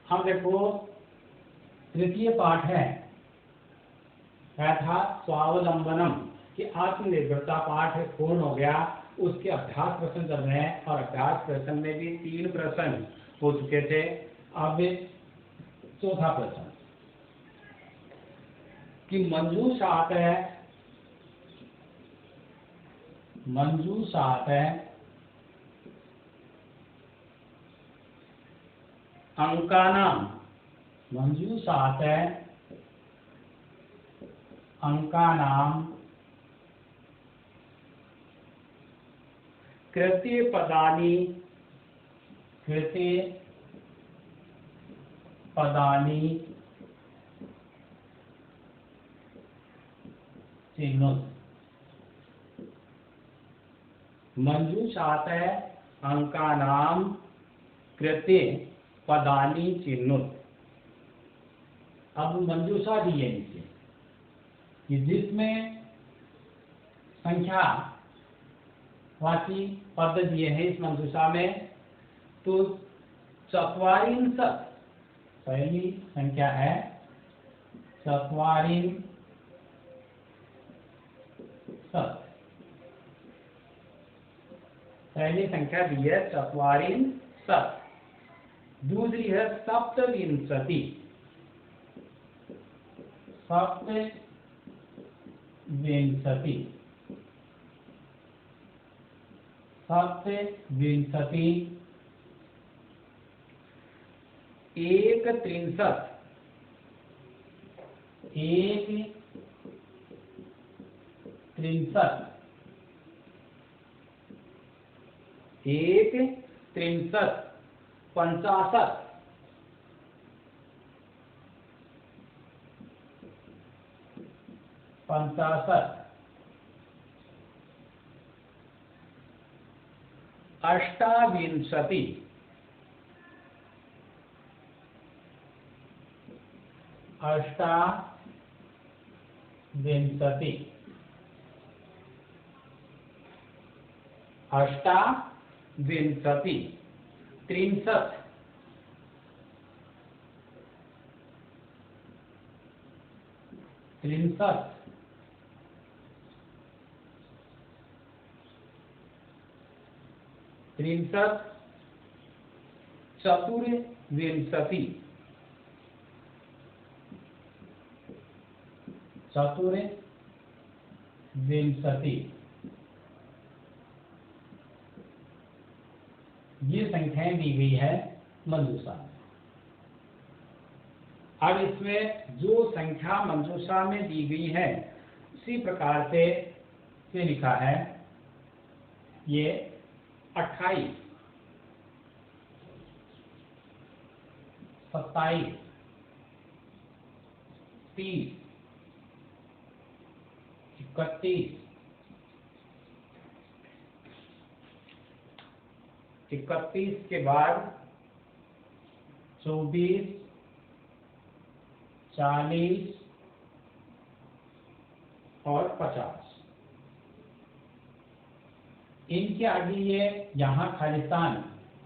हम देखो तृतीय पाठ है, क्या था, स्वावलंबनम कि आत्मनिर्भरता पाठ पूर्ण हो गया। उसके अभ्यास प्रश्न चल रहे हैं और अभ्यास प्रश्न में भी 3 प्रश्न हो चुके थे। अब चौथा प्रश्न कि मंजूषात है अंकानाम कृते पदानि चिन्नुत। मंजूषात है अंकानाम कृते पदानि चिन्नुत। अब मंजूषा दी है नीचे कि जिसमें संख्या वाची पद दिए हैं इस मंजूषा में, तो 44 पहली संख्या है 44 पहली संख्या दी है 44। दूसरी है सप्तविंशति एक त्रिंशत पंचाशत अष्टाविंशति त्रिंशत चतुर्विंशति ये संख्याएं दी गई है मंजूषा में। अब इसमें जो संख्या मंजूषा में दी गई है उसी प्रकार से लिखा है। ये 28, 27, 30, 31 के बाद 24, 40 और 50। इनके आगे ये यहाँ खालिस्तान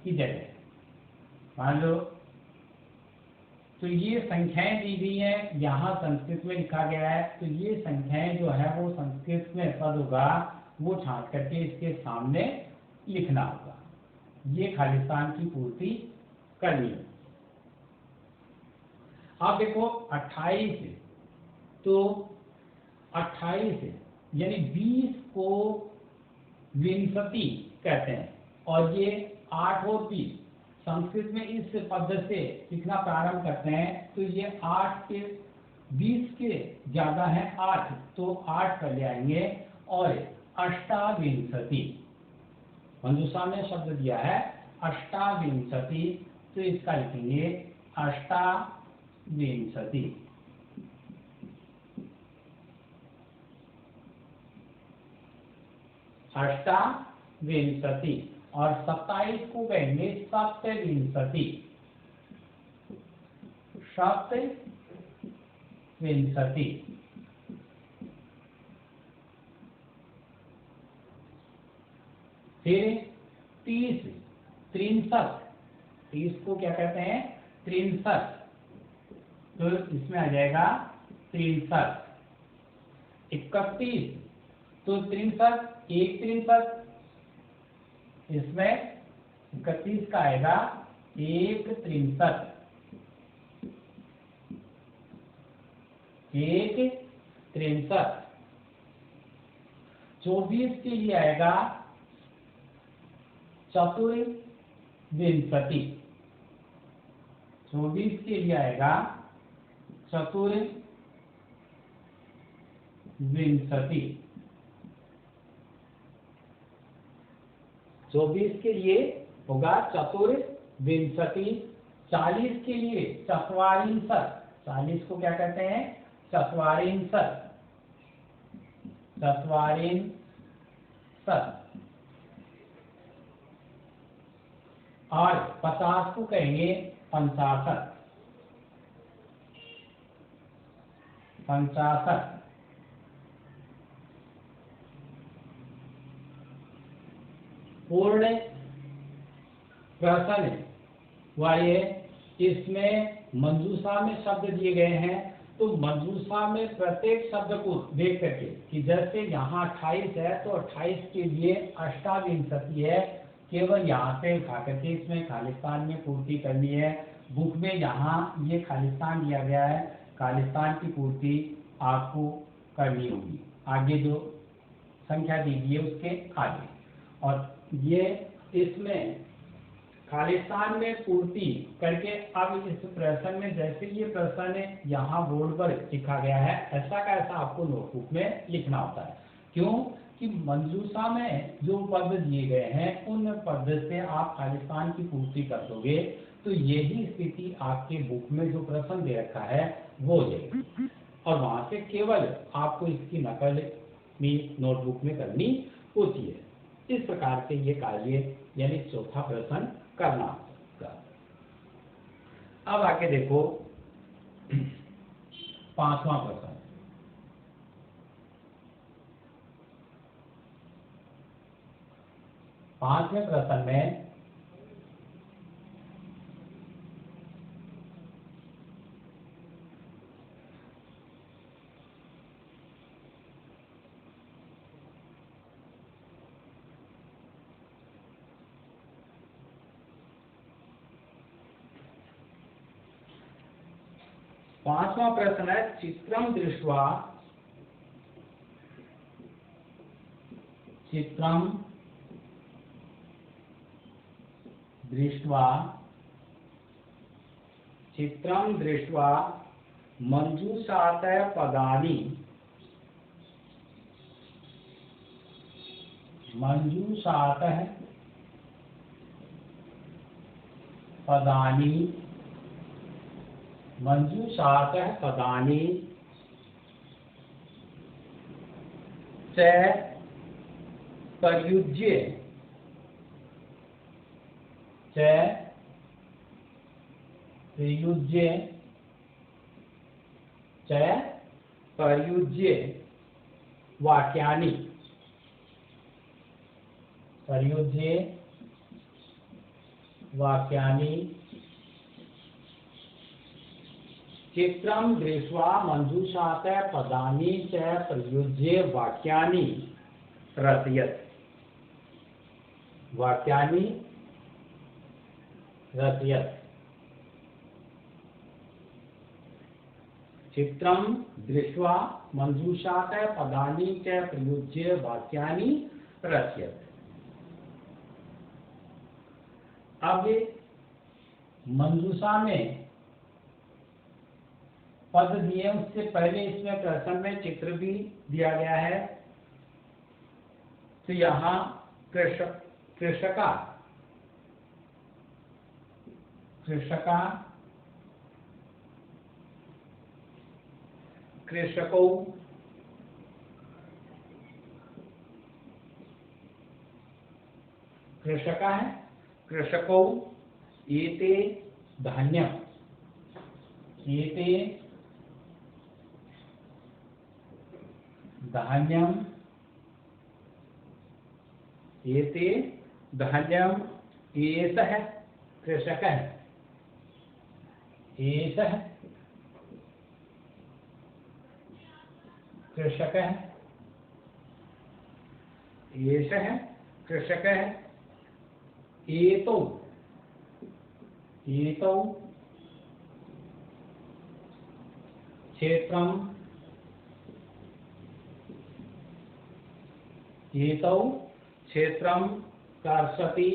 की जगह मान लो, तो ये संख्याएं दी गई हैं, यहाँ संस्कृत में लिखा गया है, तो ये संख्याएं जो है वो संस्कृत में पद होगा वो छांट करके इसके सामने लिखना होगा। ये खालिस्तान की पूर्ति करनी है। आप देखो 28, तो 28 यानी 20 को विंशति कहते हैं, और ये 8 और 20 संस्कृत में इस पद से लिखना प्रारंभ करते हैं। तो ये 8 के 20 के ज्यादा है 8, तो 8 कर ले आएंगे और अष्टाविंशति मंजूषा में शब्द दिया है अष्टाविंशति, तो इसका लिखेंगे अष्टाविंशति। अष्टाविंशति और 27 को कहेंगे सप्तविंशति। फिर 30, 63, 30 को क्या कहते हैं 63, तो इसमें आ जाएगा 63। 31, तो 63 एक 63, इसमें 31 का आएगा 1 63, 1 63। 24 के लिए आएगा चतुर्विंशति, 24 के लिए आएगा चतुर्विंशति। 24 के लिए होगा चतुर्विंशति। 40 के लिए चत्वारिंशत्, 40 को क्या कहते हैं? चत्वारिंशत्, चत्वारिंशत्। और 50 को कहेंगे 65, 65। पूर्ण प्रश्न वाले, इसमें मंजूषा में शब्द दिए गए हैं, तो मंजूषा में प्रत्येक शब्द को देख करके कि जैसे यहाँ 28 है तो 28 के लिए अष्टाविंशति है, केवल यहाँ पे उठा करके इसमें खालिस्तान में पूर्ति करनी है। बुक में यहाँ ये खालिस्तान दिया गया है, खालिस्तान की पूर्ति आपको करनी होगी आगे जो संख्या दी गई है उसके आगे। और ये इसमें खालिस्तान में पूर्ति करके अब इस प्रश्न में जैसे ये प्रश्न यहाँ बोर्ड पर लिखा गया है, ऐसा का ऐसा आपको नोटबुक में लिखना होता है। क्यों कि मंजूषा में जो पद दिए गए हैं उन पद से आप खालिस्तान की पूर्ति कर दोगे तो यही स्थिति आपके बुक में जो प्रश्न दे रखा है वो हो जाएगी, और वहां से केवल आपको इसकी नकल भी नोटबुक में करनी होती है। इस प्रकार से ये कार्य यानी चौथा प्रश्न करना होगा। अब आके देखो 5वां प्रश्न। 5वें प्रश्न में पांचवा प्रश्न है चित्रम दृष्ट्वा, चित्रम दृष्ट्वा, चित्रम दृष्ट्वा मंजूषातः पदानि, मंजूषातः पदानि, मंजूषातः पदानि च प्रयुज्य, च प्रयुज्य, च प्रयुज्य वाक्यानि, प्रयुज्य वाक्यानि चित्रम दृष्ट्वा मंजूषातः पदानि च प्रयुज्य वाक्यानि रचयत, वाक्यानि रचयत। चित्रम दृष्ट्वा मंजूषातः पदानि च प्रयुज्य वाक्यानि रचयत। अब मंजूषा में पद दिए, उससे पहले इसमें प्रश्न में चित्र भी दिया गया है। तो यहाँ कृषका, कृषका, कृषकौ, कृषका है, कृषकौ एते धान्यम्, एते धान्यम्, एते धान्यम्, एषः कृषकः, एषः कृषकः, एषः कृषकः, एतौ एतौ क्षेत्रम्, एतौ क्षेत्रं कर्षति,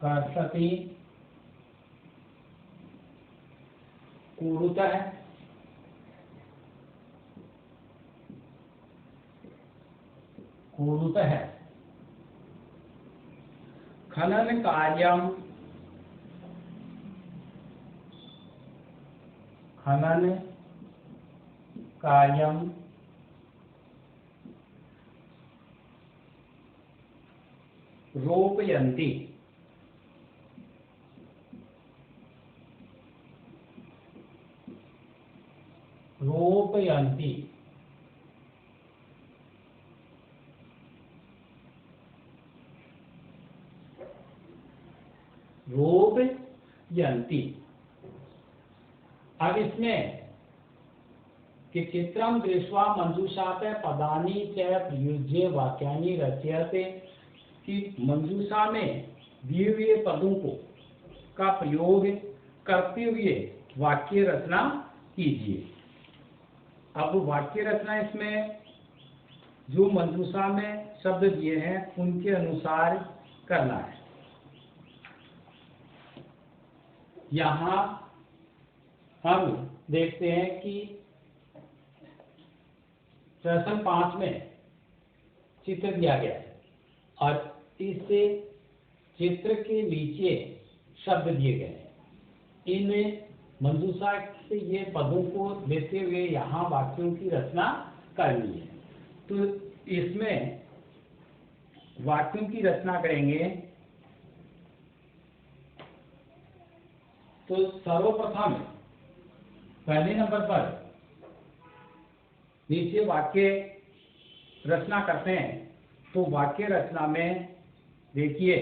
कर्षति, कुरुतः, कुरुतः, खनन कार्यं, खनन कार्यं, रोपयन्ति, रोपयन्ति, रोपयन्ति। अब इसमें कि चित्रं दृष्ट्वा मंजूषाते पदानि च प्रयुज्य वाक्यानि रचयते, कि मंजूषा में दिए हुए पदों को का प्रयोग करते हुए वाक्य रचना कीजिए। अब वाक्य रचना इसमें जो मंजूषा में शब्द दिए हैं उनके अनुसार करना है। यहाँ हम देखते हैं कि प्रश्न 5 में चित्र दिया गया है और इस चित्र के नीचे शब्द दिए गए हैं। इन मंजूषा से ये पदों को लेते हुए यहाँ वाक्यों की रचना करनी है। तो इसमें वाक्यों की रचना करेंगे तो सर्वप्रथम पहले नंबर पर नीचे वाक्य रचना करते हैं। तो वाक्य रचना में देखिए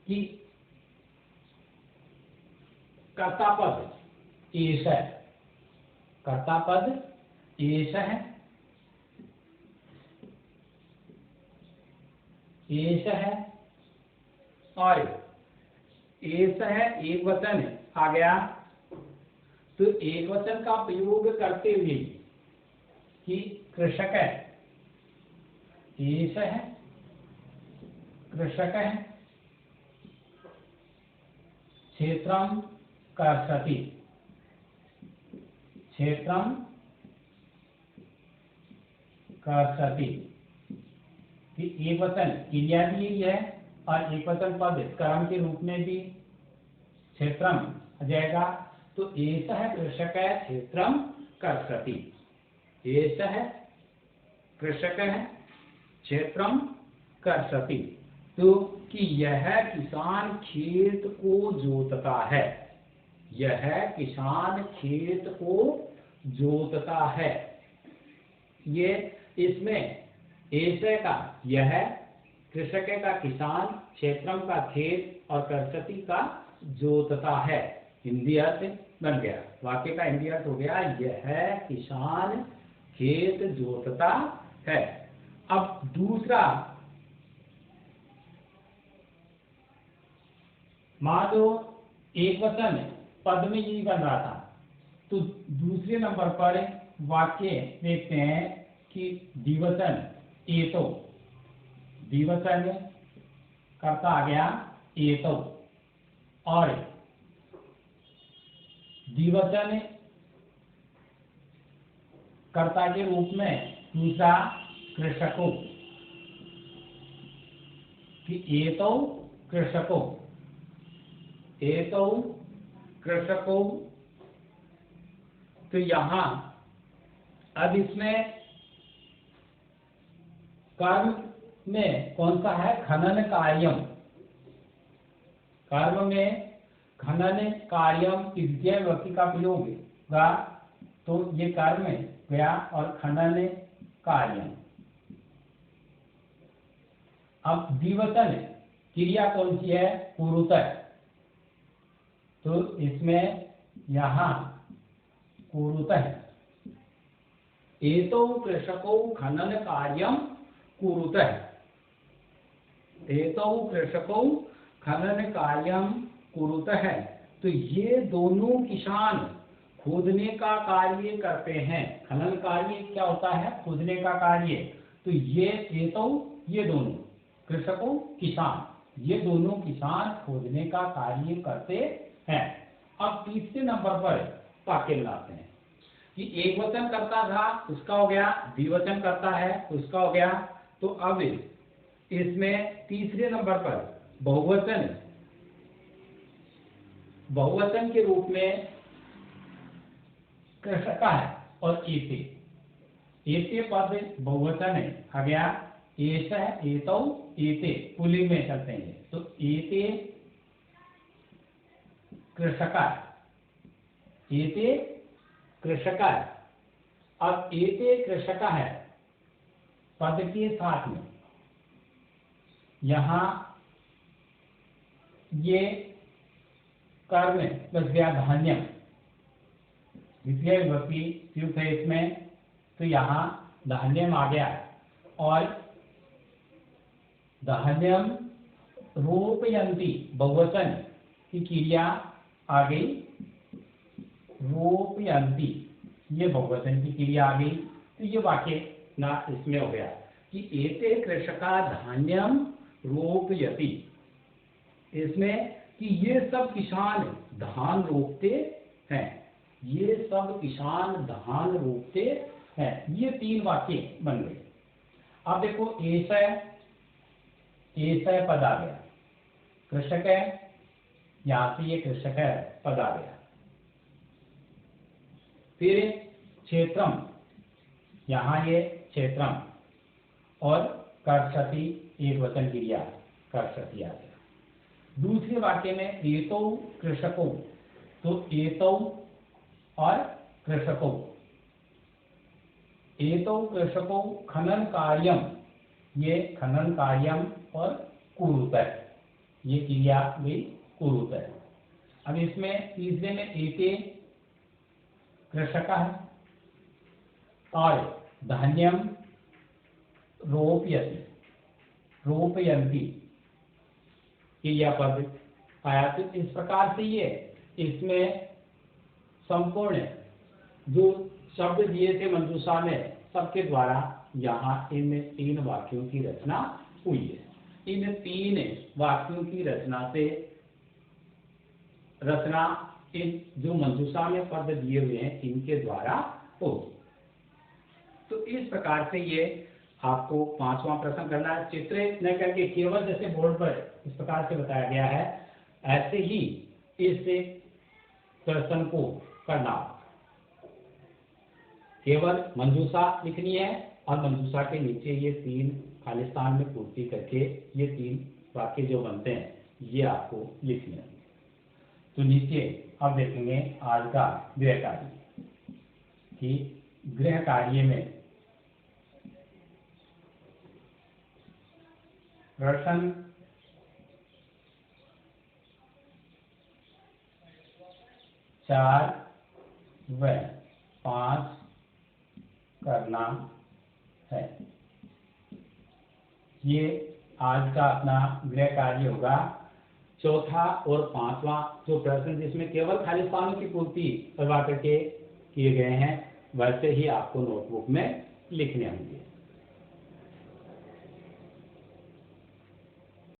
कि कर्ता पद एषः, कर्ता पद एषः, एषः और एषः एक वचन आ गया। तो एक वचन का प्रयोग करते हुए कि कृषकः, एषः कृषकः क्षेत्रं कर्षति, क्षेत्रं कर्षति। एक वचन क्रिया भी है और एक वचन पद कर्म के रूप में भी क्षेत्रम आ जाएगा। तो एषः कृषकः क्षेत्रम कर्षति, एषः कृषकः क्षेत्रम कर्षति। तो कि यह किसान खेत को जोतता है, यह किसान खेत को जोतता है। ये इसमें ऐसे का यह, कृषक का किसान, क्षेत्रम का खेत और कर्षति का जोतता है। हिंदी अर्थ बन गया, वाक्य का हिंदी अर्थ हो गया यह किसान खेत जोतता है। अब दूसरा, मान लो एक वचन पद में यही बन रहा था, तो दूसरे नंबर पर वाक्य देखते हैं कि द्विवचन एतो, द्विवचन कर्ता आ गया एतो और द्विवचन कर्ता के रूप में दूसरा कृषकों, कि एतो कृषकों, एतो कृषकों। तो यहां अब इसमें कर्म में कौन सा है, खनन कार्यम। कर्म में खनन कार्यम तृतीय व्यक्ति का प्रयोग होगा, तो ये कर्म गया और खनन कार्यम। अब द्विवचन क्रिया कौन सी है, कुरुतः, तो इसमें यहाँ कुरुतः एतौ कृषकौ खनन कार्यम कुरुतः, एतौ कृषकौ खनन कार्यम कुरुतः। तो ये दोनों किसान खोदने का कार्य करते हैं। खनन कार्य क्या होता है? खोदने का कार्य। तो ये एतौ, ये दोनों कृषकों किसान, ये दोनों किसान खोदने का कार्य करते हैं। अब तीसरे नंबर पर वाक्य बनाते हैं कि एक वचन करता था उसका हो गया, द्विवचन करता है उसका हो गया। तो अब इसमें तीसरे नंबर पर बहुवचन, बहुवचन के रूप में कृषका है और एते, एते पद बहुवचन है, आ गया एष, एतौ, एते पुल्लिंग में चलते हैं। तो एते कृषका, एते कृषका है। अब एते कृषका है पद के साथ में यहां ये कर्म बस गया धान्यम, द्वितीय विभक्ति युक्त है इसमें, तो यहाँ धान्यम आ गया और धान्यम रोपयन्ति बहुवचन की क्रिया आ गई, रोपयन्ति ये बहुवचन की क्रिया आ गई। तो ये वाक्य ना इसमें हो गया कि एते कृषका धान्यम रोपयति, इसमें कि ये सब किसान धान रोपते हैं, ये सब किसान धान रोपते हैं। ये तीन वाक्य बन गए। अब देखो ऐसा, ऐसा पद आ गया, कृषक है, यहां से ये कृषक है पद आ गया। फिर क्षेत्रम, यहां ये क्षेत्रम और कर्षति एक वचन क्रिया कर्षति आ गया। दूसरे वाक्य में एतौ कृषकों, तो एतौ और कृषकों, एतौ कृषकों खनन कार्यम, ये खनन कार्यम और कुरुतः ये क्रिया गई कुरुतः। अब इसमें तीसरे में एते कृषका है और धान्यम रोपयति, रोपयन्ति क्रियापद आया। तो इस प्रकार से ये इसमें संपूर्ण जो शब्द दिए थे मंजूषा में सबके द्वारा यहाँ इन तीन वाक्यों की रचना हुई है। इन तीन वाक्यों की रचना से रचना इन जो मंजूषा में पद दिए हुए हैं इनके द्वारा होगी। तो इस प्रकार से ये आपको पांचवा प्रश्न करना है। चित्र न करके केवल जैसे बोर्ड पर इस प्रकार से बताया गया है ऐसे ही इस प्रश्न को करना। केवल मंजूषा लिखनी है और मंजूषा के नीचे ये तीन खालिस्तान में पूर्ति करके ये तीन वाक्य जो बनते हैं ये आपको लिखने हैं। तो नीचे अब देखेंगे आज का गृह कार्य कि गृह कार्य में प्रश्न 4 व 5 करना है। ये आज का अपना गृह कार्य होगा। चौथा और पांचवा जो प्रश्न जिसमें केवल खाली स्थानों की पूर्ति करवा करके किए गए हैं वैसे ही आपको नोटबुक में लिखने होंगे।